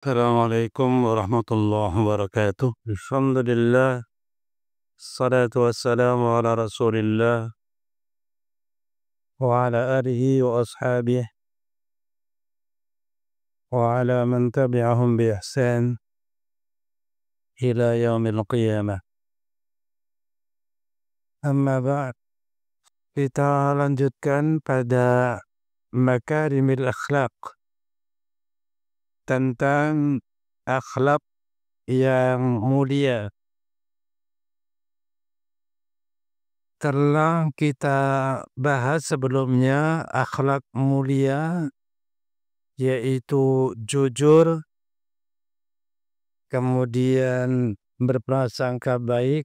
Assalamualaikum warahmatullahi wabarakatuh. Alhamdulillah, salatu wassalamu ala rasulillah wa ala alihi wa ashabihi wa ala man tabi'ahum bi ihsan ila yaumil qiyamah. Amma ba'd, kita lanjutkan pada makarimil akhlaq, tentang akhlak yang mulia. Telah kita bahas sebelumnya akhlak mulia yaitu jujur, kemudian berprasangka baik,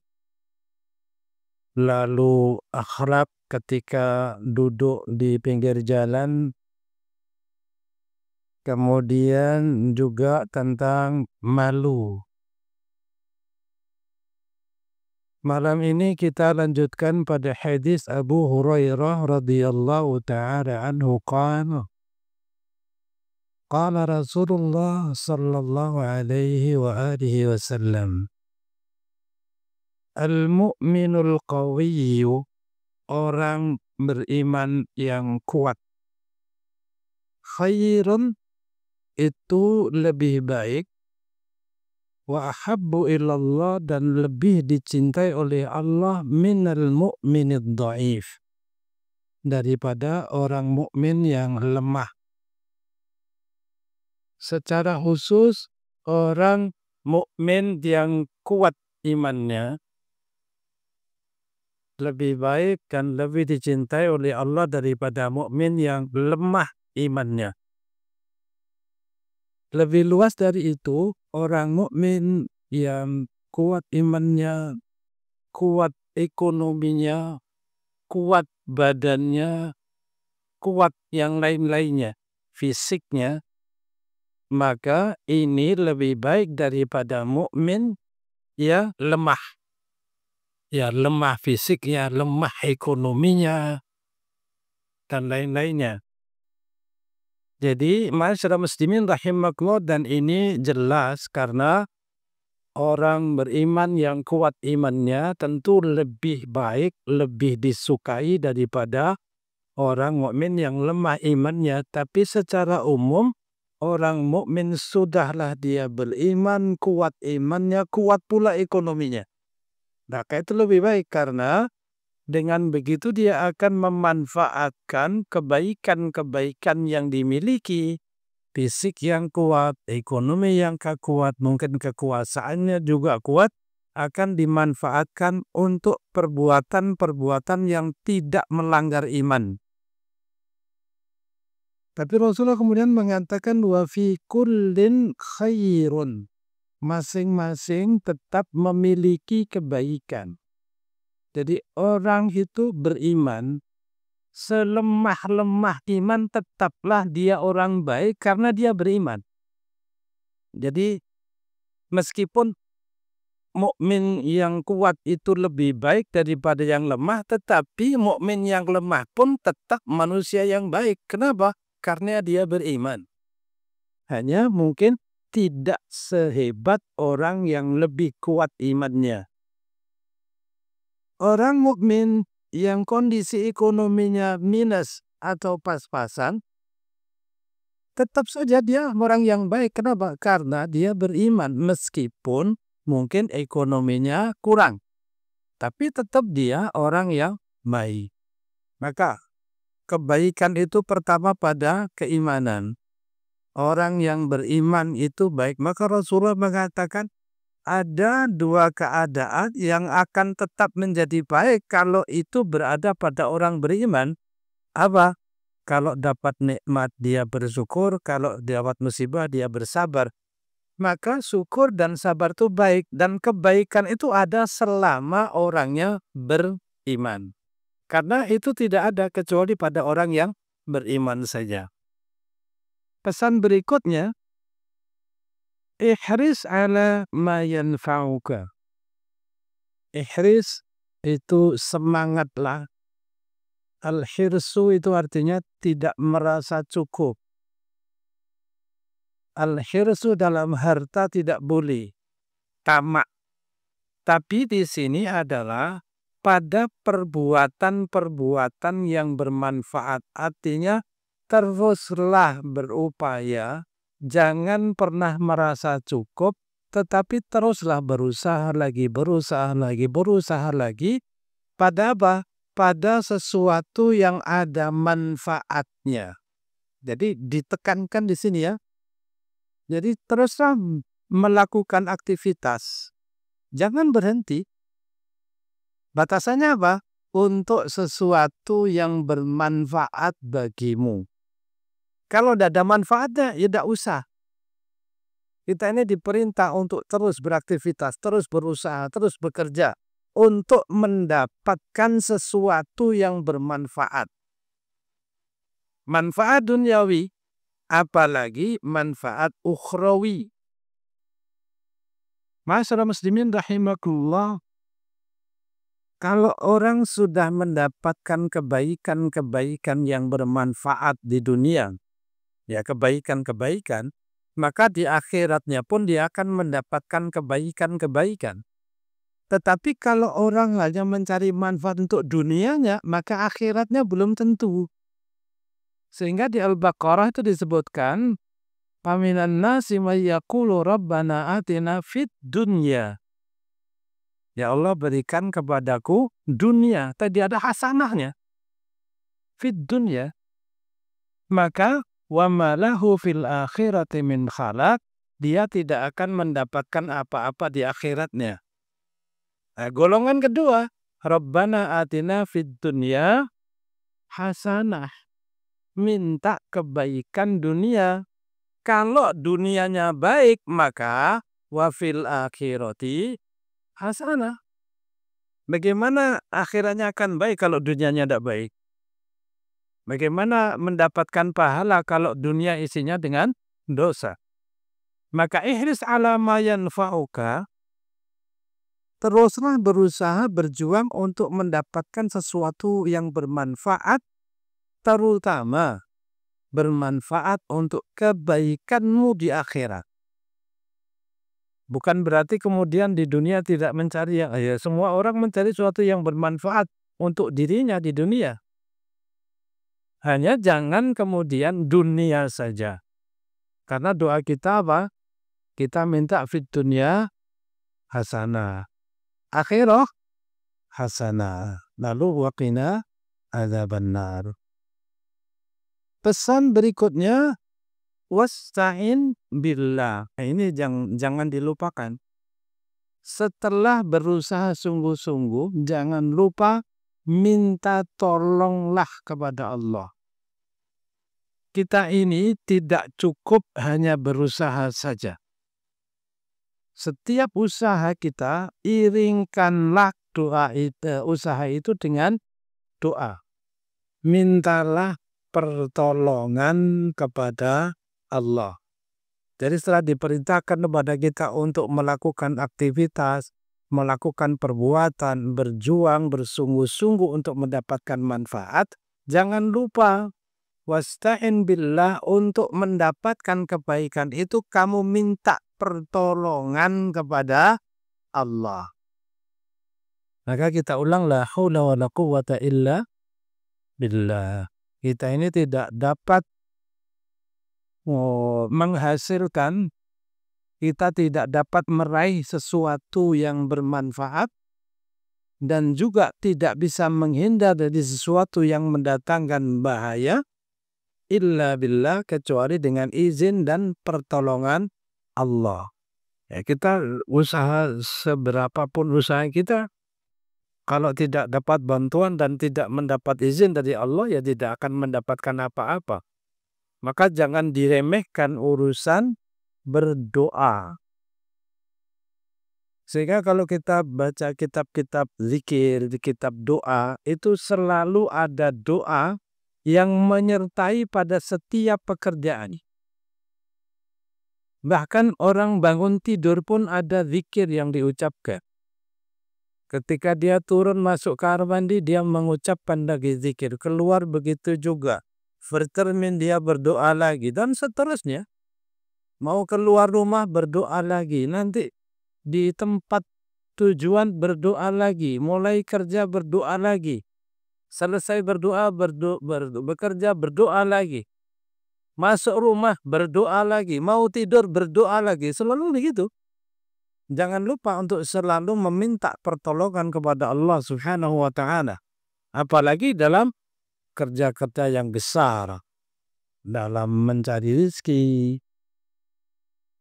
lalu akhlak ketika duduk di pinggir jalan, kemudian juga tentang malu. Malam ini kita lanjutkan pada hadis Abu Hurairah radhiyallahu ta'ala anhu qala qala Rasulullah sallallahu alaihi wa alihi wasallam, al-mu'minul qawiyyu, orang beriman yang kuat, khairun, itu lebih baik, wa ahabbu ilallah, dan lebih dicintai oleh Allah, minal mu'minid dhaif, daripada orang mukmin yang lemah. Secara khusus orang mukmin yang kuat imannya lebih baik dan lebih dicintai oleh Allah daripada mukmin yang lemah imannya. Lebih luas dari itu, orang mukmin yang kuat imannya, kuat ekonominya, kuat badannya, kuat yang lain-lainnya, fisiknya, maka ini lebih baik daripada mukmin yang lemah. Ya, lemah fisiknya, lemah ekonominya, dan lain-lainnya. Jadi, masyarakat muslimin rahimakumullah, dan ini jelas karena orang beriman yang kuat imannya tentu lebih baik, lebih disukai daripada orang mukmin yang lemah imannya. Tapi secara umum orang mukmin sudahlah dia beriman, kuat imannya, kuat pula ekonominya. Maka itu lebih baik karena dengan begitu dia akan memanfaatkan kebaikan-kebaikan yang dimiliki. Fisik yang kuat, ekonomi yang kuat, mungkin kekuasaannya juga kuat, akan dimanfaatkan untuk perbuatan-perbuatan yang tidak melanggar iman. Tapi Rasulullah kemudian mengatakan wa fi kullin khairun. Masing-masing tetap memiliki kebaikan. Jadi orang itu beriman, selemah-lemah iman tetaplah dia orang baik karena dia beriman. Jadi meskipun mukmin yang kuat itu lebih baik daripada yang lemah, tetapi mukmin yang lemah pun tetap manusia yang baik. Kenapa? Karena dia beriman. Hanya mungkin tidak sehebat orang yang lebih kuat imannya. Orang mukmin yang kondisi ekonominya minus atau pas-pasan, tetap saja dia orang yang baik. Kenapa? Karena dia beriman meskipun mungkin ekonominya kurang. Tapi tetap dia orang yang baik. Maka kebaikan itu pertama pada keimanan. Orang yang beriman itu baik. Maka Rasulullah mengatakan ada dua keadaan yang akan tetap menjadi baik kalau itu berada pada orang beriman. Apa? Kalau dapat nikmat dia bersyukur, kalau dapat musibah dia bersabar. Maka syukur dan sabar itu baik, dan kebaikan itu ada selama orangnya beriman. Karena itu tidak ada kecuali pada orang yang beriman saja. Pesan berikutnya, ihris ala ma yanfa'uka. Ihris itu semangatlah. Al-hirsu itu artinya tidak merasa cukup. Al-hirsu dalam harta tidak boleh tamak. Tapi di sini adalah pada perbuatan-perbuatan yang bermanfaat. Artinya teruslah berupaya, jangan pernah merasa cukup, tetapi teruslah berusaha lagi, berusaha lagi, berusaha lagi. Pada apa? Pada sesuatu yang ada manfaatnya. Jadi ditekankan di sini ya. Jadi teruslah melakukan aktivitas. Jangan berhenti. Batasannya apa? Untuk sesuatu yang bermanfaat bagimu. Kalau tidak ada manfaatnya, ya tidak usah. Kita ini diperintah untuk terus beraktivitas, terus berusaha, terus bekerja. Untuk mendapatkan sesuatu yang bermanfaat. Manfaat duniawi, apalagi manfaat ukhrawi. Masyarakat muslimin rahimakumullah, kalau orang sudah mendapatkan kebaikan-kebaikan yang bermanfaat di dunia, ya kebaikan-kebaikan, maka di akhiratnya pun dia akan mendapatkan kebaikan-kebaikan. Tetapi kalau orang hanya mencari manfaat untuk dunianya, maka akhiratnya belum tentu. Sehingga di Al-Baqarah itu disebutkan, "Paminan nasi may yaqulu rabbana atina fid dunya." Ya Allah, berikan kepadaku dunia. Tadi ada hasanahnya. Fid dunya. Maka wa ma lahu fil akhirati min khalaq. Dia tidak akan mendapatkan apa-apa di akhiratnya. Nah, golongan kedua, Rabbana atina fid dunya hasanah. Minta kebaikan dunia. Kalau dunianya baik, maka wa fil akhirati hasanah. Bagaimana akhiratnya akan baik kalau dunianya tidak baik? Bagaimana mendapatkan pahala kalau dunia isinya dengan dosa? Maka ihris ala ma yanfa'uka. Teruslah berusaha berjuang untuk mendapatkan sesuatu yang bermanfaat, terutama bermanfaat untuk kebaikanmu di akhirat. Bukan berarti kemudian di dunia tidak mencari yang semua orang mencari sesuatu yang bermanfaat untuk dirinya di dunia. Hanya jangan kemudian dunia saja. Karena doa kita apa? Kita minta fid dunya hasanah, akhirah hasanah, lalu waqina adzabannar. Pesan berikutnya, wasta'in billah. Nah, ini jangan dilupakan. Setelah berusaha sungguh-sungguh, jangan lupa minta tolonglah kepada Allah. Kita ini tidak cukup hanya berusaha saja. Setiap usaha kita, iringkanlah usaha itu dengan doa. Mintalah pertolongan kepada Allah. Jadi setelah diperintahkan kepada kita untuk melakukan aktivitas, melakukan perbuatan, berjuang, bersungguh-sungguh untuk mendapatkan manfaat, jangan lupa wasta'in billah, untuk mendapatkan kebaikan itu kamu minta pertolongan kepada Allah. Maka kita ulang, la haula wa la quwwata illa billah. Kita ini tidak dapat menghasilkan, kita tidak dapat meraih sesuatu yang bermanfaat, dan juga tidak bisa menghindar dari sesuatu yang mendatangkan bahaya, illa billah, kecuali dengan izin dan pertolongan Allah. Ya, kita usaha seberapapun usaha kita, kalau tidak dapat bantuan dan tidak mendapat izin dari Allah, ya tidak akan mendapatkan apa-apa. Maka jangan diremehkan urusan berdoa. Sehingga kalau kita baca kitab-kitab zikir, di kitab doa, itu selalu ada doa yang menyertai pada setiap pekerjaan. Bahkan orang bangun tidur pun ada zikir yang diucapkan. Ketika dia turun masuk kamar mandi, dia mengucapkan lagi zikir. Keluar begitu juga. Bercermin dia berdoa lagi, dan seterusnya. Mau keluar rumah berdoa lagi. Nanti di tempat tujuan berdoa lagi. Mulai kerja berdoa lagi. Selesai berdoa, bekerja berdoa lagi. Masuk rumah berdoa lagi. Mau tidur berdoa lagi. Selalu begitu. Jangan lupa untuk selalu meminta pertolongan kepada Allah Subhanahu wa ta'ala. Apalagi dalam kerja-kerja yang besar. Dalam mencari rezeki.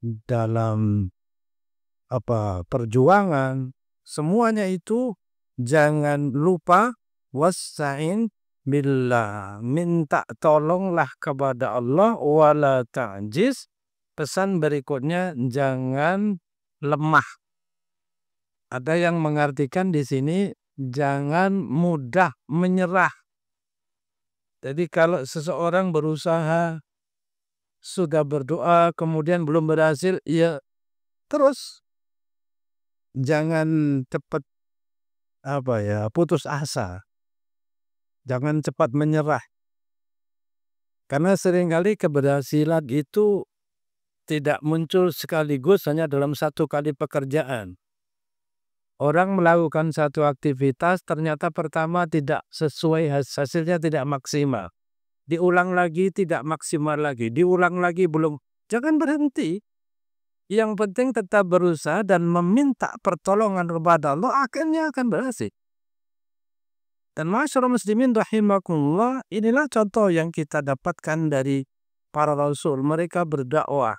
Dalam perjuangan. Semuanya itu jangan lupa wasta'in billah. Minta tolonglah kepada Allah wala ta'jiz. Pesan berikutnya jangan lemah. Ada yang mengartikan di sini jangan mudah menyerah. Jadi kalau seseorang berusaha sudah berdoa kemudian belum berhasil, ya terus jangan cepat putus asa. Jangan cepat menyerah. Karena seringkali keberhasilan itu tidak muncul sekaligus hanya dalam satu kali pekerjaan. Orang melakukan satu aktivitas ternyata pertama tidak sesuai, hasilnya tidak maksimal. Diulang lagi tidak maksimal lagi. Diulang lagi belum. Jangan berhenti. Yang penting tetap berusaha dan meminta pertolongan kepada Allah, akhirnya akan berhasil. Dan masyarakat muslimin rahimakumullah, inilah contoh yang kita dapatkan dari para rasul. Mereka berdakwah,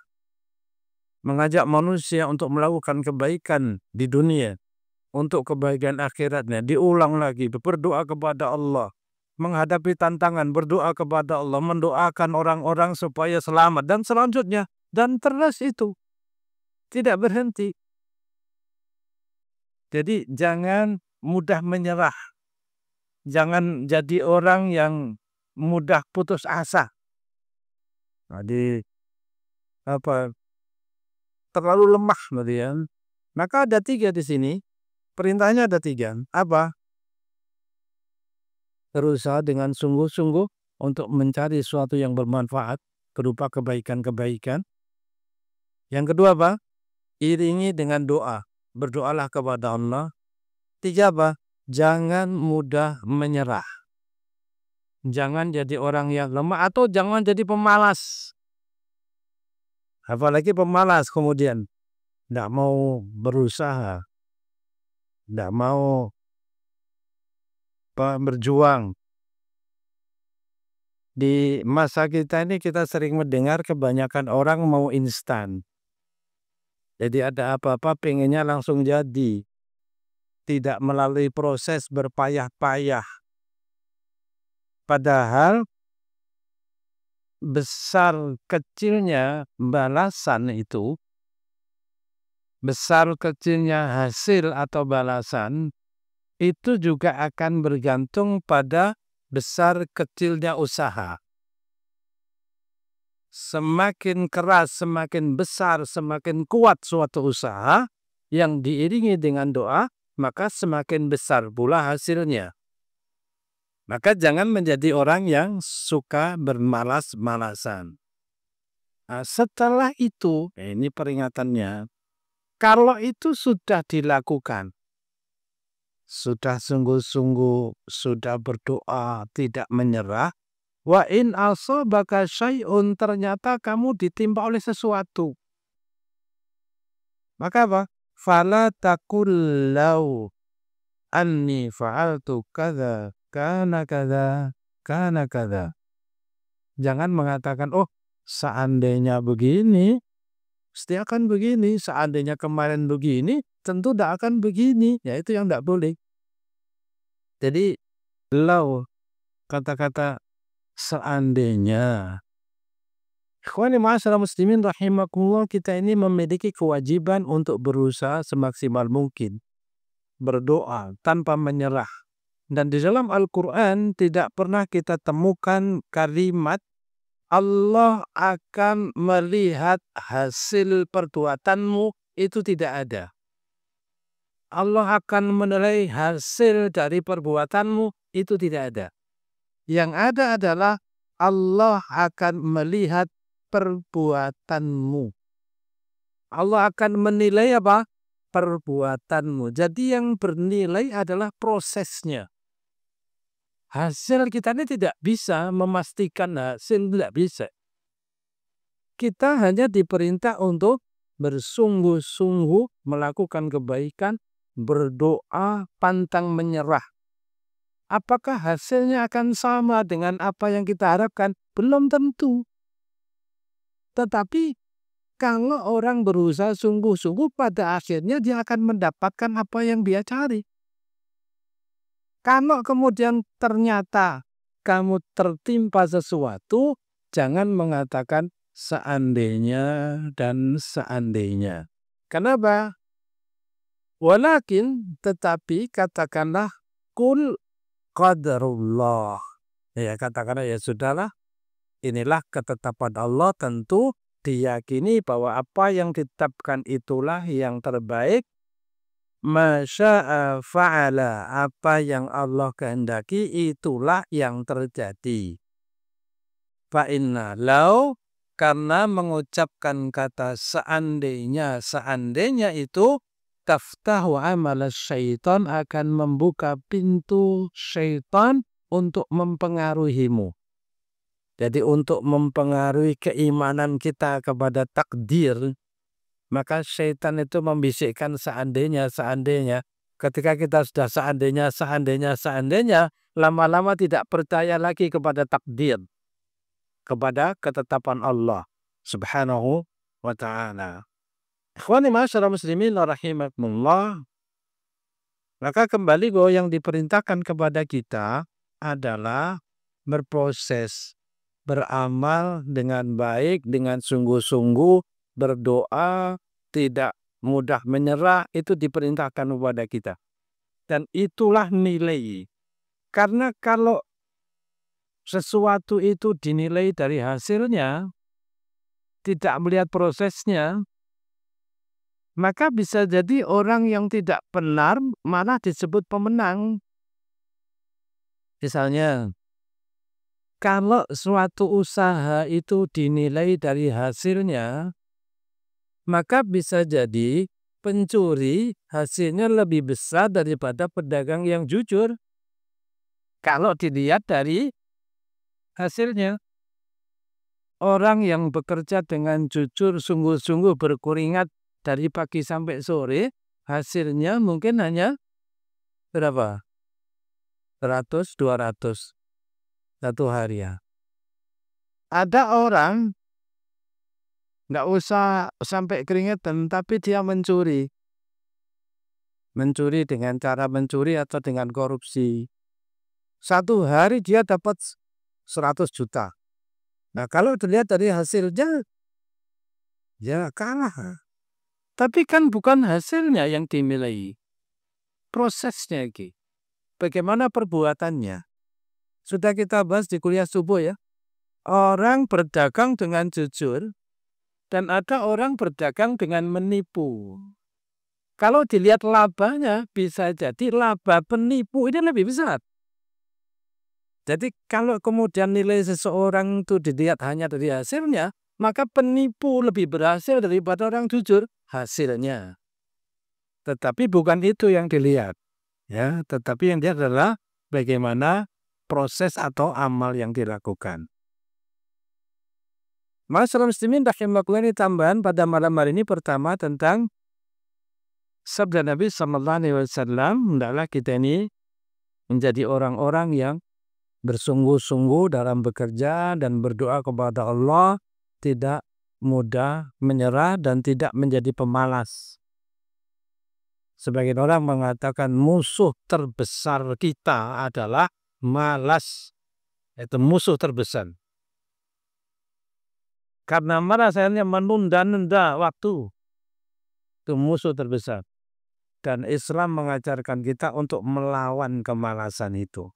mengajak manusia untuk melakukan kebaikan di dunia, untuk kebaikan akhiratnya. Diulang lagi, berdoa kepada Allah. Menghadapi tantangan, berdoa kepada Allah, mendoakan orang-orang supaya selamat, dan selanjutnya. Dan terus itu. Tidak berhenti. Jadi jangan mudah menyerah. Jangan jadi orang yang mudah putus asa. Jadi terlalu lemah, Maka ada 3 di sini. Perintahnya ada 3. Apa? Berusaha dengan sungguh-sungguh untuk mencari sesuatu yang bermanfaat berupa kebaikan-kebaikan. Yang kedua apa? Iringi dengan doa. Berdoalah kepada Allah. 3 apa? Jangan mudah menyerah. Jangan jadi orang yang lemah atau jangan jadi pemalas. Apalagi pemalas kemudian tidak mau berusaha. Tidak mau berjuang. Di masa kita ini kita sering mendengar kebanyakan orang mau instan. Jadi ada apa-apa pengennya langsung jadi. Tidak melalui proses berpayah-payah. Padahal besar kecilnya balasan itu, besar kecilnya hasil atau balasan, itu juga akan bergantung pada besar kecilnya usaha. Semakin keras, semakin besar, semakin kuat suatu usaha yang diiringi dengan doa, maka semakin besar pula hasilnya. Maka jangan menjadi orang yang suka bermalas-malasan. Nah, setelah itu, ini peringatannya, kalau itu sudah dilakukan, sudah sungguh-sungguh, sudah berdoa, tidak menyerah, wa in asabaka syai'un, ternyata kamu ditimpa oleh sesuatu. Maka apa? Fala taqul law anni fa'altu kadza kana kadza kana kadza. Jangan mengatakan, oh seandainya begini, pasti akan begini. Seandainya kemarin begini, tentu tidak akan begini. Ya itu yang tidak boleh. Jadi, law, kata-kata seandainya. Ikhwani ma'asyiral muslimin rahimakumullah, kita ini memiliki kewajiban untuk berusaha semaksimal mungkin. Berdoa tanpa menyerah. Dan di dalam Al-Quran tidak pernah kita temukan kalimat Allah akan melihat hasil perbuatanmu, itu tidak ada. Allah akan menilai hasil dari perbuatanmu, itu tidak ada. Yang ada adalah Allah akan melihat perbuatanmu. Allah akan menilai apa? Perbuatanmu. Jadi yang bernilai adalah prosesnya. Hasil kita ini tidak bisa memastikan hasil, tidak bisa. Kita hanya diperintah untuk bersungguh-sungguh melakukan kebaikan, berdoa, pantang menyerah. Apakah hasilnya akan sama dengan apa yang kita harapkan? Belum tentu. Tetapi kalau orang berusaha sungguh-sungguh, pada akhirnya dia akan mendapatkan apa yang dia cari. Kalau kemudian ternyata kamu tertimpa sesuatu, jangan mengatakan seandainya dan seandainya. Kenapa? Walakin, tetapi katakanlah kul qadarullah. Ya, katakanlah ya sudahlah. Inilah ketetapan Allah, tentu diyakini bahwa apa yang ditetapkan itulah yang terbaik. Masya'a fa'ala, apa yang Allah kehendaki itulah yang terjadi. Fa'inna lau, karena mengucapkan kata seandainya itu taftahu amal syaitan, akan membuka pintu syaitan untuk mempengaruhimu. Jadi untuk mempengaruhi keimanan kita kepada takdir, maka syaitan itu membisikkan seandainya. Ketika kita sudah seandainya, lama-lama tidak percaya lagi kepada takdir, kepada ketetapan Allah subhanahu wa ta'ala. Ikhwani ma'asyiral muslimin rahimakumullah. Maka kembali bahwa yang diperintahkan kepada kita adalah berproses, beramal dengan baik, dengan sungguh-sungguh, berdoa, tidak mudah menyerah, itu diperintahkan kepada kita. Dan itulah nilai. Karena kalau sesuatu itu dinilai dari hasilnya, tidak melihat prosesnya, maka bisa jadi orang yang tidak benar malah disebut pemenang. Misalnya, kalau suatu usaha itu dinilai dari hasilnya, maka bisa jadi pencuri hasilnya lebih besar daripada pedagang yang jujur. Kalau dilihat dari hasilnya, orang yang bekerja dengan jujur, sungguh-sungguh berkeringat dari pagi sampai sore, hasilnya mungkin hanya berapa? 100, 200 satu hari ya. Ada orang nggak usah sampai keringetan, tapi dia mencuri. Mencuri dengan cara mencuri atau dengan korupsi. Satu hari dia dapat 100 juta. Nah, kalau dilihat dari hasilnya, ya kalah. Tapi kan bukan hasilnya yang dinilai. Prosesnya ini. Bagaimana perbuatannya. Sudah kita bahas di kuliah subuh ya. Orang berdagang dengan jujur, dan ada orang berdagang dengan menipu. Kalau dilihat labanya, bisa jadi laba penipu ini lebih besar. Jadi kalau kemudian nilai seseorang itu dilihat hanya dari hasilnya, maka penipu lebih berhasil daripada orang jujur hasilnya. Tetapi bukan itu yang dilihat. Ya, tetapi yang dilihat adalah bagaimana proses atau amal yang dilakukan. Ma'asyiral muslimin rahimakumullah, ini tambahan pada malam hari ini pertama tentang sabda Nabi SAW, hendaklah kita ini menjadi orang-orang yang bersungguh-sungguh dalam bekerja dan berdoa kepada Allah, tidak mudah menyerah dan tidak menjadi pemalas. Sebagian orang mengatakan musuh terbesar kita adalah malas. Itu musuh terbesar. Karena malas akhirnya menunda-nunda waktu. Itu musuh terbesar. Dan Islam mengajarkan kita untuk melawan kemalasan itu.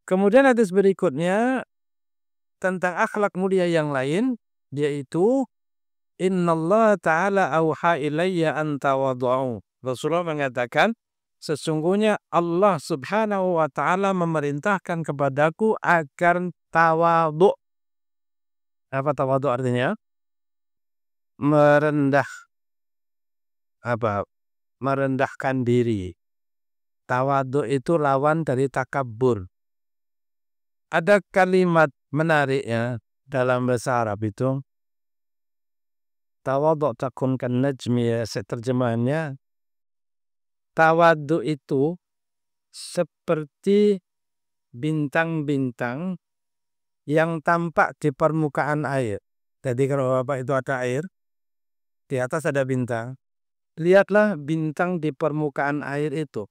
Kemudian hadis berikutnya tentang akhlak mulia yang lain, yaitu Innallaha ta'ala auha ilayya an tawadhu'u. Rasulullah mengatakan, sesungguhnya Allah subhanahu wa ta'ala memerintahkan kepadaku agar tawadhu'. Apa tawadhu artinya? merendahkan diri. Tawadhu itu lawan dari takabbur. Ada kalimat menarik ya dalam bahasa Arab itu. Tawadhu takun kan najmi, ya, terjemahannya. Tawadhu itu seperti bintang-bintang yang tampak di permukaan air. Jadi kalau Bapak itu ada air, di atas ada bintang. Lihatlah bintang di permukaan air itu.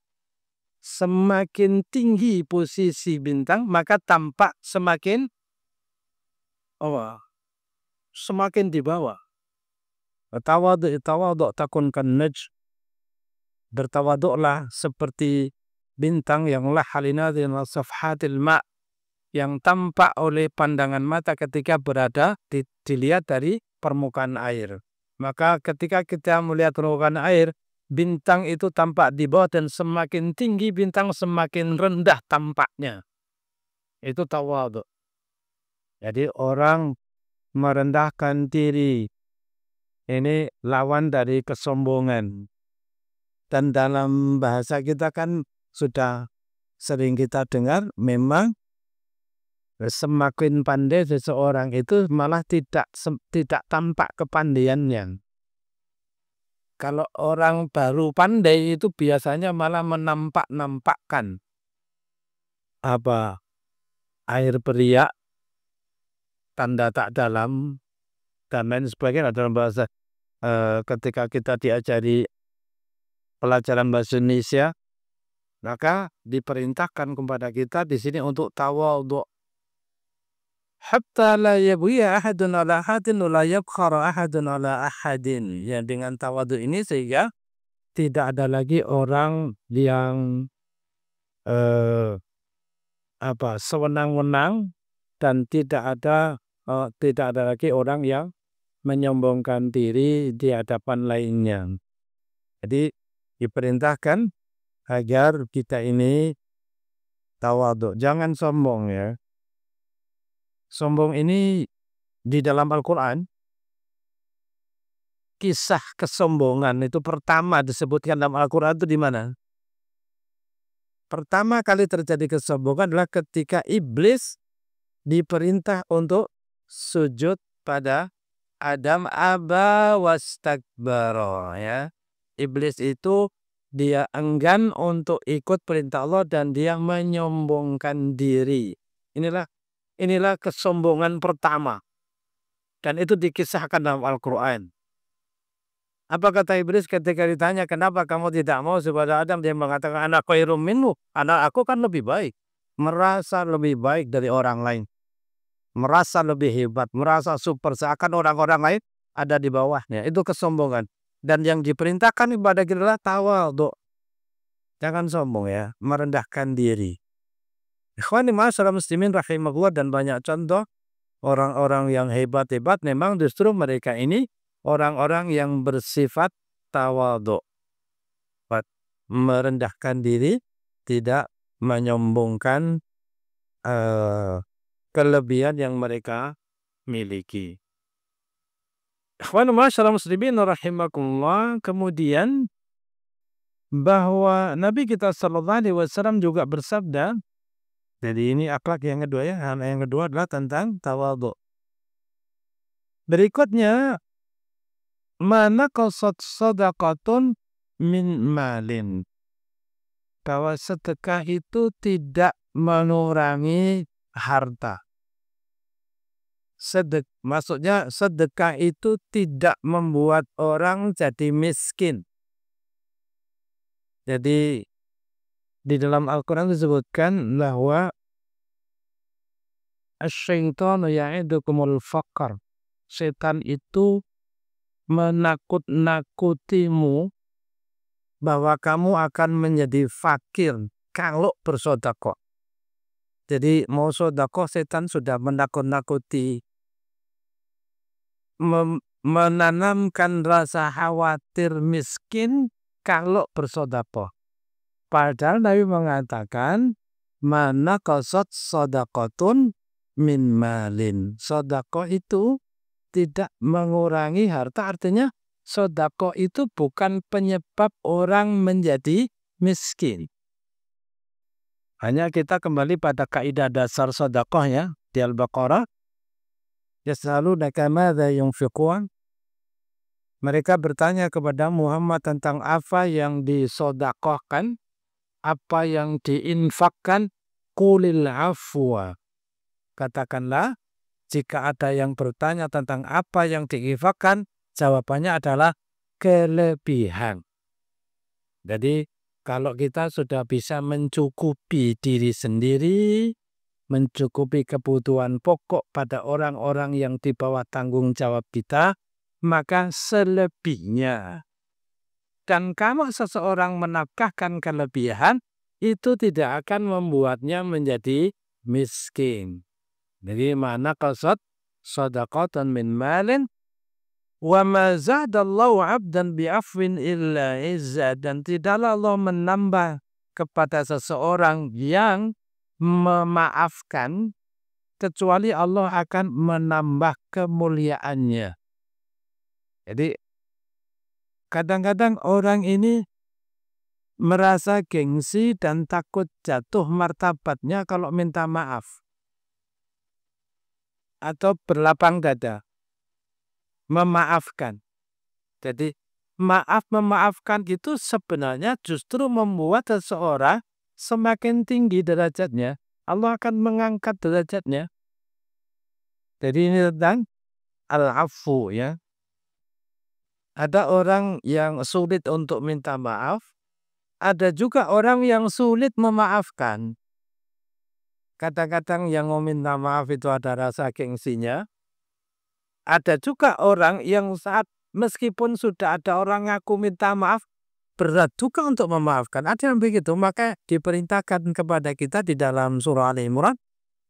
Semakin tinggi posisi bintang, maka tampak semakin di bawah. Tawadhu takun kan najm. Bertawaduklah seperti bintang yang lahalina dina safhatil ma', yang tampak oleh pandangan mata ketika berada dilihat dari permukaan air. Maka ketika kita melihat permukaan air, bintang itu tampak di bawah, dan semakin tinggi bintang semakin rendah tampaknya. Itu tawadhu. Jadi orang merendahkan diri ini lawan dari kesombongan. Dan dalam bahasa kita kan sudah sering kita dengar, memang semakin pandai seseorang itu malah tidak tampak kepandaiannya. Kalau orang baru pandai itu biasanya malah menampakkan air beriak, tanda tak dalam, dan lain sebagainya dalam bahasa. Ketika kita diajari pelajaran bahasa Indonesia, maka diperintahkan kepada kita di sini untuk tawadhu. Hatta la yabghiya ahadun ala ahadin wa la yabkhara ahadun ala ahadin. Ya, dengan tawadhu ini sehingga tidak ada lagi orang yang sewenang-wenang, dan tidak ada lagi orang yang menyombongkan diri di hadapan lainnya. Jadi diperintahkan agar kita ini tawadhu, jangan sombong ya. Sombong ini di dalam Al-Quran, kisah kesombongan itu pertama disebutkan dalam Al-Quran itu di mana? Pertama kali terjadi kesombongan adalah ketika iblis diperintah untuk sujud pada Adam, aba wastakbara, ya. Iblis itu dia enggan untuk ikut perintah Allah dan dia menyombongkan diri. Inilah kesombongan pertama. Dan itu dikisahkan dalam Al-Quran. Apa kata iblis ketika ditanya, kenapa kamu tidak mau kepada Adam? Dia mengatakan, ana khairum minhu. Aku kan lebih baik. Merasa lebih baik dari orang lain. Merasa lebih hebat. Merasa super. Seakan orang-orang lain ada di bawahnya. Itu kesombongan. Dan yang diperintahkan kepada kita adalah tawadhu. Jangan sombong ya. Merendahkan diri. Ikhwani ma'asyiral muslimin rahimahullah, dan banyak contoh orang-orang yang hebat-hebat memang justru mereka ini orang-orang yang bersifat tawadhu. Merendahkan diri, tidak menyombongkan kelebihan yang mereka miliki. Ikhwani ma'asyiral muslimin rahimakumullah, kemudian bahwa Nabi kita sallallahu alaihi wasallam juga bersabda. Jadi ini akhlak yang kedua ya. Yang kedua adalah tentang tawadhu. Berikutnya, mana qasad sadaqatun min malin. Bahwa sedekah itu tidak mengurangi harta. Maksudnya sedekah itu tidak membuat orang jadi miskin. Jadi di dalam Al-Quran disebutkan bahwa asyaitanu ya'idukumul faqr. Setan itu menakut-nakutimu bahwa kamu akan menjadi fakir kalau bersedekah. Jadi mau sedekah, setan sudah menakut-nakuti, menanamkan rasa khawatir miskin kalau bersedekah. Padahal Nabi mengatakan, mana qasad sadaqatun min malin. Sedekah itu tidak mengurangi harta. Artinya sedekah itu bukan penyebab orang menjadi miskin. Hanya kita kembali pada kaidah dasar sedekah ya di Al-Baqarah. Yas'alunaka madza yunfiqun. Mereka bertanya kepada Muhammad tentang apa yang disedekahkan, apa yang diinfakkan. Qulil afwa. Katakanlah, jika ada yang bertanya tentang apa yang diinfakkan, jawabannya adalah kelebihan. Jadi kalau kita sudah bisa mencukupi diri sendiri, mencukupi kebutuhan pokok pada orang-orang yang di bawah tanggung jawab kita, maka selebihnya. Dan kalau seseorang menafkahkan kelebihan, itu tidak akan membuatnya menjadi miskin. Jadi mana qasad shadaqatan min malin wa ma zadallahu 'abdan bi'afwin illa izza. Dan tidaklah Allah menambah kepada seseorang yang memaafkan kecuali Allah akan menambah kemuliaannya. Jadi kadang-kadang orang ini merasa gengsi dan takut jatuh martabatnya kalau minta maaf. Atau berlapang dada. Memaafkan. Jadi memaafkan itu sebenarnya justru membuat seseorang semakin tinggi derajatnya. Allah akan mengangkat derajatnya. Jadi ini tentang al-afu ya. Ada orang yang sulit untuk minta maaf. Ada juga orang yang sulit memaafkan. Kadang-kadang yang mau minta maaf itu ada rasa gengsinya. Ada juga orang yang saat meskipun sudah ada orang ngaku minta maaf, berat juga untuk memaafkan. Ada yang begitu. Maka diperintahkan kepada kita di dalam surah Al-Imran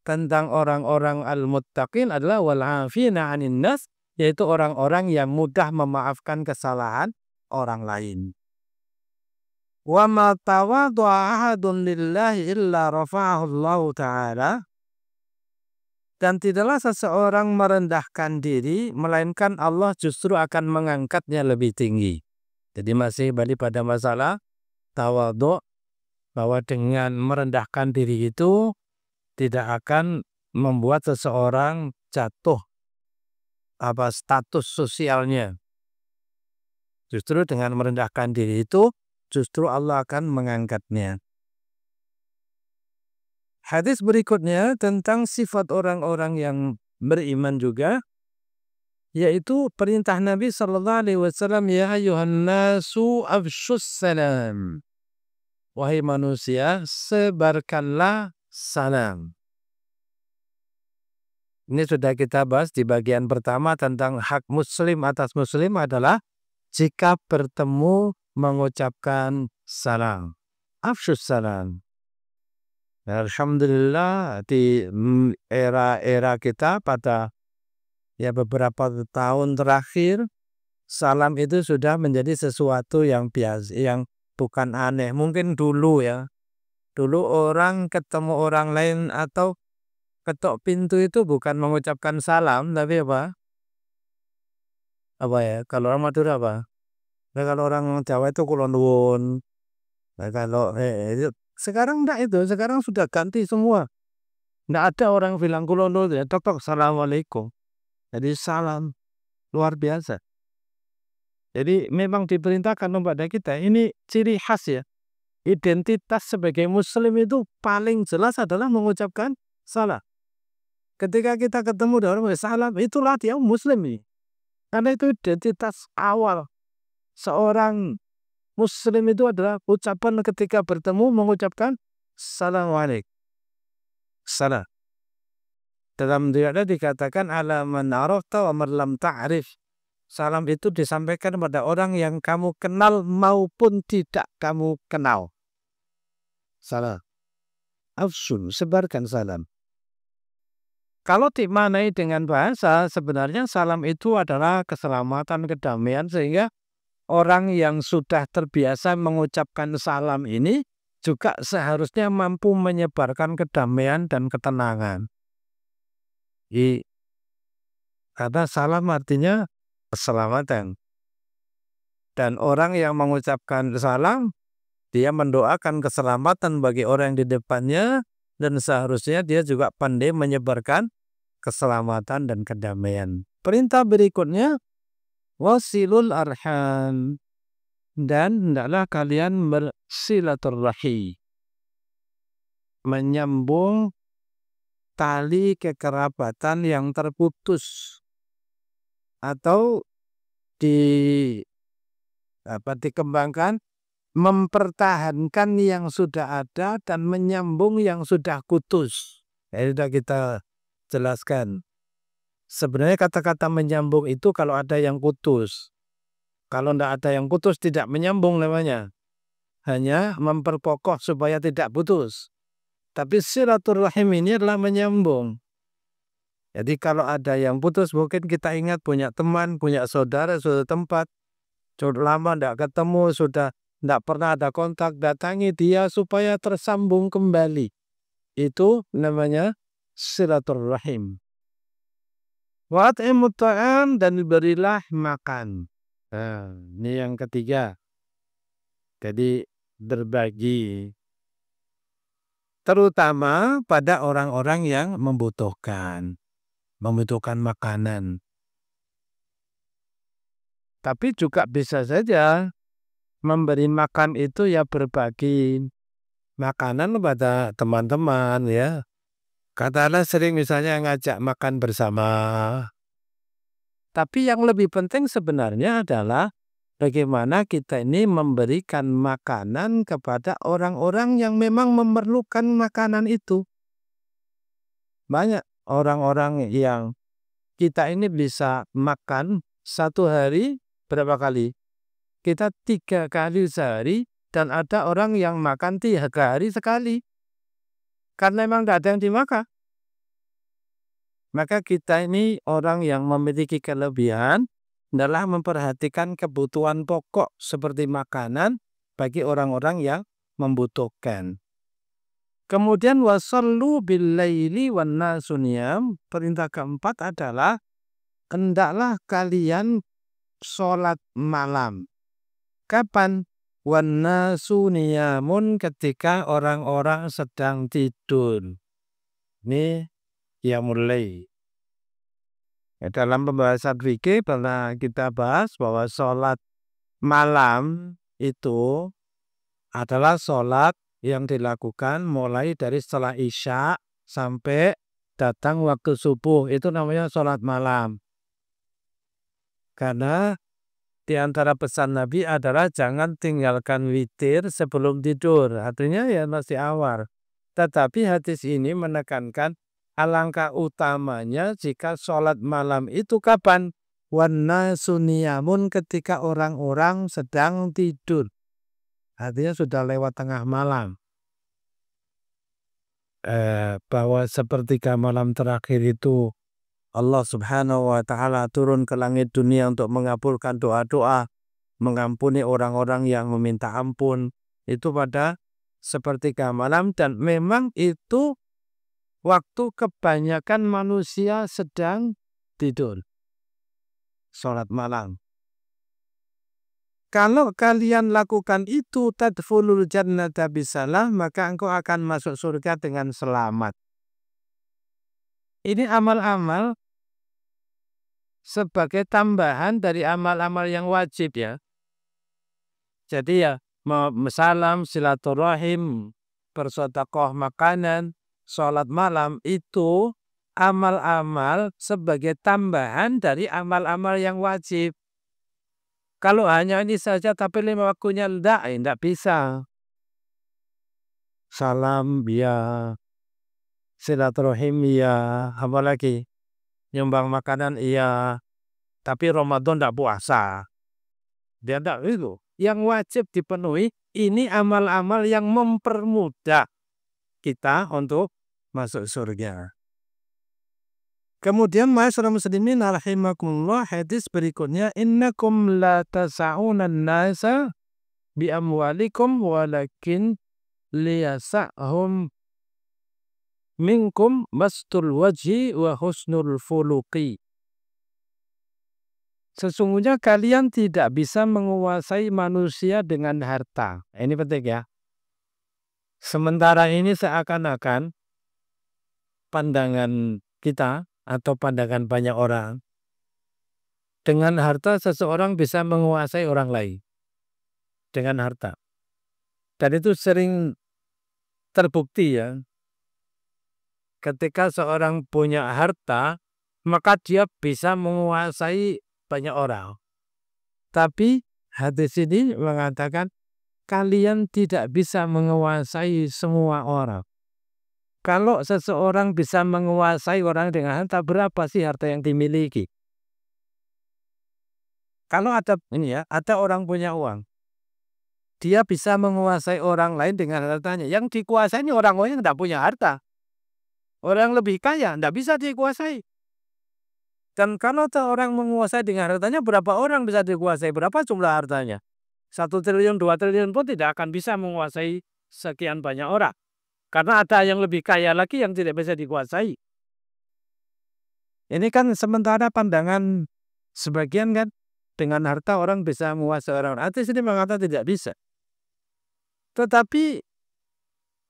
tentang orang-orang al-muttaqin adalah wal-'afina 'anil nas, yaitu orang-orang yang mudah memaafkan kesalahan orang lain. Wa ma tawaddu'a ahadun lillahi illa rafa'ahu Allah Ta'ala. Dan tidaklah seseorang merendahkan diri, melainkan Allah justru akan mengangkatnya lebih tinggi. Jadi masih balik pada masalah tawadhu', bahwa dengan merendahkan diri itu tidak akan membuat seseorang jatuh status sosialnya. Justru dengan merendahkan diri itu, justru Allah akan mengangkatnya. Hadis berikutnya tentang sifat orang-orang yang beriman juga, yaitu perintah Nabi SAW, ya ayyuhan nasu afshus salam. Wahai manusia, sebarkanlah salam. Ini sudah kita bahas di bagian pertama tentang hak muslim atas muslim adalah jika bertemu mengucapkan salam. Afshus salam. Alhamdulillah di era kita pada beberapa tahun terakhir, salam itu sudah menjadi sesuatu yang biasa, yang bukan aneh. Mungkin dulu ya. Dulu orang ketemu orang lain atau ketok pintu itu bukan mengucapkan salam, tapi apa? Apa ya? Kalau orang Madura apa? Nah, kalau orang Jawa itu kula nuwun. Nah, kalau sekarang enggak itu, sekarang sudah ganti semua. Enggak ada orang bilang kula nuwun ya, tok assalamualaikum. Jadi salam luar biasa. Jadi memang diperintahkan kepada kita, ini ciri khas ya. Identitas sebagai muslim itu paling jelas adalah mengucapkan salam. Ketika kita ketemu dengan orang salam, itulah dia muslim ini. Karena itu identitas awal seorang muslim itu adalah ucapan ketika bertemu mengucapkan assalamualaikum. Salam. Dalam riwayat dikatakan ala man arafta wa man lam ta'rif. Salam itu disampaikan kepada orang yang kamu kenal maupun tidak kamu kenal. Salam. Afsun, sebarkan salam. Kalau dimaknai dengan bahasa, sebenarnya salam itu adalah keselamatan, kedamaian, sehingga orang yang sudah terbiasa mengucapkan salam ini juga seharusnya mampu menyebarkan kedamaian dan ketenangan. Karena salam artinya keselamatan. Dan orang yang mengucapkan salam, dia mendoakan keselamatan bagi orang yang di depannya, dan seharusnya dia juga pandai menyebarkan keselamatan dan kedamaian. Perintah berikutnya, wasilul arham, dan hendaklah kalian bersilaturahim, menyambung tali kekerabatan yang terputus atau dikembangkan, mempertahankan yang sudah ada dan menyambung yang sudah putus. Ini sudah kita jelaskan. Sebenarnya kata-kata menyambung itu kalau ada yang putus. Kalau tidak ada yang putus, tidak menyambung namanya. Hanya memperkokoh supaya tidak putus. Tapi silaturahim ini adalah menyambung. Jadi kalau ada yang putus, mungkin kita ingat punya teman, punya saudara, suatu tempat. Sudah lama tidak ketemu, sudah tidak pernah ada kontak, datangi dia supaya tersambung kembali. Itu namanya silaturahim. Wa at'imut ta'am, dan berilah makan. Nah, ini yang ketiga. Jadi berbagi. Terutama pada orang-orang yang membutuhkan makanan. Tapi juga bisa saja memberi makan itu ya berbagi makanan pada teman-teman ya. Katakanlah sering misalnya ngajak makan bersama. Tapi yang lebih penting sebenarnya adalah bagaimana kita ini memberikan makanan kepada orang-orang yang memang memerlukan makanan itu. Banyak orang-orang yang kita ini bisa makan satu hari berapa kali? Kita 3 kali sehari, dan ada orang yang makan 3 hari sekali. Karena memang tidak ada yang dimakan. Maka kita ini orang yang memiliki kelebihan adalah memperhatikan kebutuhan pokok seperti makanan bagi orang-orang yang membutuhkan. Kemudian wasallu bil-laili wan nasu niyam. Perintah keempat adalah hendaklah kalian sholat malam. Kapan? Wan nasu niyamun, ketika orang-orang sedang tidur. Ini qiyamul lail. Dalam pembahasan fikih pernah kita bahas bahwa sholat malam itu adalah sholat yang dilakukan mulai dari setelah isya sampai datang waktu subuh. Itu namanya sholat malam. Karena di antara pesan Nabi adalah jangan tinggalkan witir sebelum tidur. Artinya ya masih awal. Tetapi hadis ini menekankan alangkah utamanya jika sholat malam itu kapan? Wan nasu niyamun, ketika orang-orang sedang tidur. Artinya sudah lewat tengah malam. Bahwa sepertiga malam terakhir itu Allah subhanahu wa ta'ala turun ke langit dunia untuk mengabulkan doa-doa, mengampuni orang-orang yang meminta ampun. Itu pada sepertiga malam, dan memang itu waktu kebanyakan manusia sedang tidur. Sholat malam. Kalau kalian lakukan itu, tadkhulul jannata bisalam, maka engkau akan masuk surga dengan selamat. Ini amal-amal sebagai tambahan dari amal-amal yang wajib ya. Jadi ya, salam, silaturahim, bersedekah makanan, sholat malam, itu amal-amal sebagai tambahan dari amal-amal yang wajib. Kalau hanya ini saja tapi 5 waktunya tidak bisa. Salam ya, silaturahim ya, apalagi nyumbang makanan iya, tapi Ramadan tidak puasa. Dia tidak itu. Yang wajib dipenuhi, ini amal-amal yang mempermudah kita untuk masuk surga. Kemudian ma'asyiral muslimin rahimakumullah, hadis berikutnya, innakum la tasa'unan nasa bi amwalikum walakin liyasa'hum minkum mastul wajhi wa husnul fuluqi. Sesungguhnya kalian tidak bisa menguasai manusia dengan harta. Ini penting ya. Sementara ini seakan-akan pandangan kita atau pandangan banyak orang, dengan harta seseorang bisa menguasai orang lain. Dengan harta. Dan itu sering terbukti ya. Ketika seorang punya harta, maka dia bisa menguasai banyak orang. Tapi hadis ini mengatakan kalian tidak bisa menguasai semua orang. Kalau seseorang bisa menguasai orang dengan harta, berapa sih harta yang dimiliki? Kalau ada orang punya uang, dia bisa menguasai orang lain dengan hartanya. Yang dikuasai ini orang-orang yang tidak punya harta. Orang lebih kaya tidak bisa dikuasai. Dan kalau orang menguasai dengan hartanya, berapa orang bisa dikuasai? Berapa jumlah hartanya? 1 triliun, 2 triliun pun tidak akan bisa menguasai sekian banyak orang. Karena ada yang lebih kaya lagi yang tidak bisa dikuasai. Ini kan sementara pandangan sebagian kan, dengan harta orang bisa menguasai orang. Artinya sini mengatakan tidak bisa. Tetapi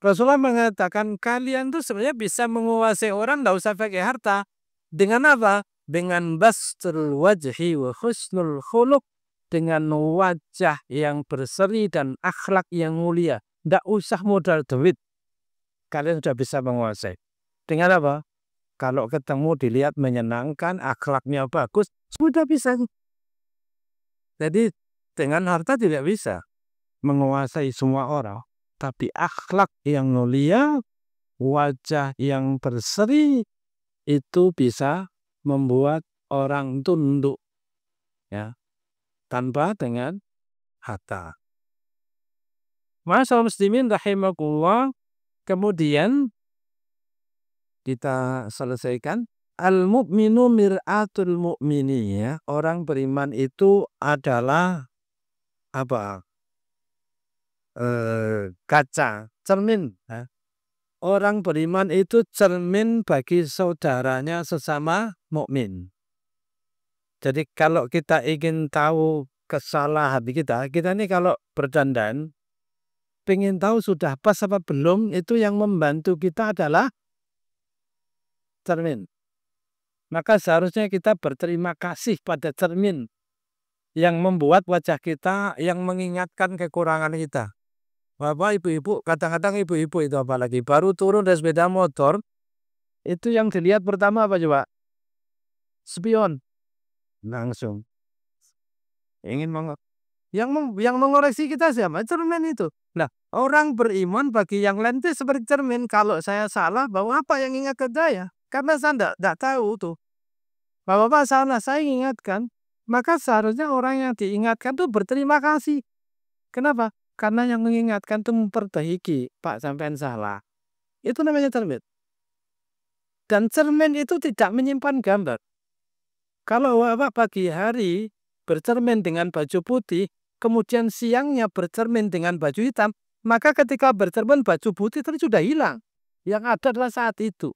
Rasulullah mengatakan kalian tuh sebenarnya bisa menguasai orang, tidak usah pakai harta. Dengan apa? Dengan bastul wajhi wa husnul khuluq, dengan wajah yang berseri dan akhlak yang mulia. Tidak usah modal duit. Kalian sudah bisa menguasai. Dengan apa? Kalau ketemu dilihat menyenangkan, akhlaknya bagus, sudah bisa. Jadi dengan harta tidak bisa menguasai semua orang. Tapi akhlak yang mulia, wajah yang berseri, itu bisa membuat orang tunduk. Ya, tanpa dengan harta. Ma'asyiral muslimin rahimakumullah. Kemudian kita selesaikan. Al-mu'minu mir'atul mu'mini, ya. Orang beriman itu adalah apa? Kaca, cermin. Ya. Orang beriman itu cermin bagi saudaranya sesama mukmin. Jadi kalau kita ingin tahu kesalahan kita ini kalau berdandan, pengen tahu sudah pas apa belum, itu yang membantu kita adalah cermin. Maka seharusnya kita berterima kasih pada cermin yang membuat wajah kita yang mengingatkan kekurangan kita. Bapak, ibu-ibu, kadang-kadang ibu-ibu itu apalagi baru turun dari sepeda motor, itu yang dilihat pertama apa coba? Spion. Langsung. Yang mengoreksi kita siapa? Cermin itu. Nah, orang beriman bagi yang lain itu seperti cermin. Kalau saya salah, bahwa apa yang ingat ke saya? Karena saya tidak tahu tuh. Bapak salah, saya ingatkan. Maka seharusnya orang yang diingatkan itu berterima kasih. Kenapa? Karena yang mengingatkan itu memperbaiki. Pak, sampean salah. Itu namanya cermin. Dan cermin itu tidak menyimpan gambar. Kalau Bapak pagi hari bercermin dengan baju putih, kemudian siangnya bercermin dengan baju hitam, maka ketika bercermin baju putih itu sudah hilang. Yang ada adalah saat itu.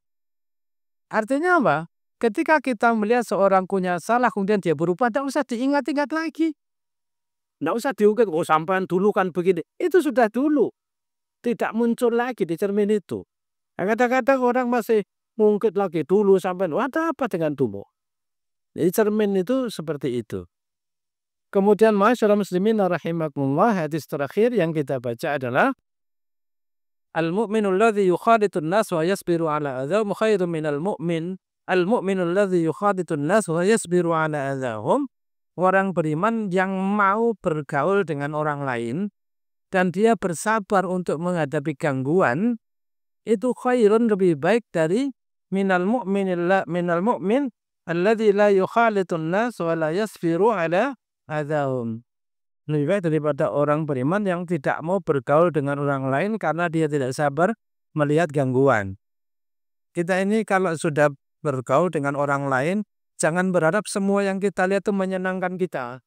Artinya apa? Ketika kita melihat seorang punya salah, kemudian dia berubah, tidak usah diingat-ingat lagi. Tidak usah diungkit, oh sampean dulu kan begini. Itu sudah dulu. Tidak muncul lagi di cermin itu. Kadang-kadang orang masih ngungkit lagi dulu sampean. Ada apa dengan dulu? Jadi cermin itu seperti itu. Kemudian ma'asyiral muslimin rahimakumullah, hadis terakhir yang kita baca adalah al-mu'minul ladzi yukhaditun nas wa yasbiru ala adzahum khairun minal mu'min. Al-mu'minul ladzi yukhaditun nas wa yasbiru ala adzahum. Orang beriman yang mau bergaul dengan orang lain dan dia bersabar untuk menghadapi gangguan, itu khairun, lebih baik dari minal mu'min alladzi la yukhalitun nas wa la yasbiru ala adzahum. Lebih baik daripada orang beriman yang tidak mau bergaul dengan orang lain karena dia tidak sabar melihat gangguan. Kita ini kalau sudah bergaul dengan orang lain, jangan berharap semua yang kita lihat itu menyenangkan kita.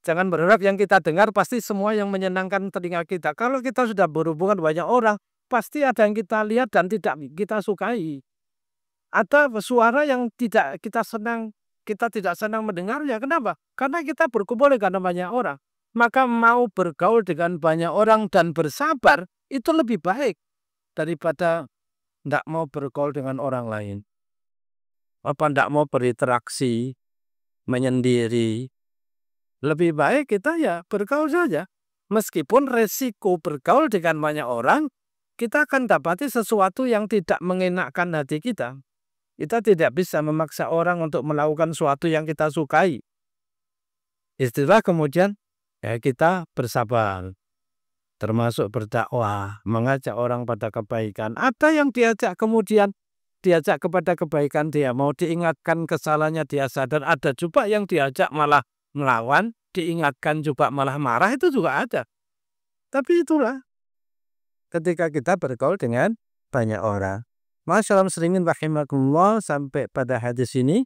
Jangan berharap yang kita dengar pasti semua yang menyenangkan telinga kita. Kalau kita sudah berhubungan banyak orang, pasti ada yang kita lihat dan tidak kita sukai. Ada suara yang tidak kita senang, kita tidak senang mendengarnya. Kenapa? Karena kita berkumpul dengan banyak orang. Maka mau bergaul dengan banyak orang dan bersabar itu lebih baik daripada tidak mau bergaul dengan orang lain. Apa tidak mau berinteraksi, menyendiri. Lebih baik kita ya bergaul saja. Meskipun resiko bergaul dengan banyak orang, kita akan dapati sesuatu yang tidak mengenakkan hati kita. Kita tidak bisa memaksa orang untuk melakukan sesuatu yang kita sukai. Istilah kemudian kita bersabar. Termasuk berdakwah, mengajak orang pada kebaikan. Ada yang diajak kemudian diajak kepada kebaikan, dia mau diingatkan kesalahannya, dia sadar. Ada juga yang diajak malah melawan, diingatkan juga malah marah, itu juga ada. Tapi itulah ketika kita bergaul dengan banyak orang. Masyaallah muslimin rahimakumullah, sampai pada hadis ini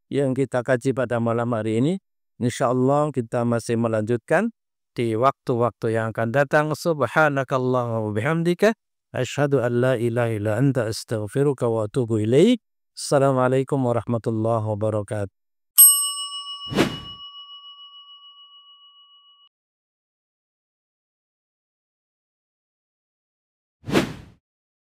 yang kita kaji pada malam hari ini. Insyaallah kita masih melanjutkan di waktu-waktu yang akan datang. Subhanakallahumma wa bihamdika asyhadu an la ilaha illa anta astaghfiruka wa atubu ilaik. Assalamualaikum warahmatullahi wabarakatuh.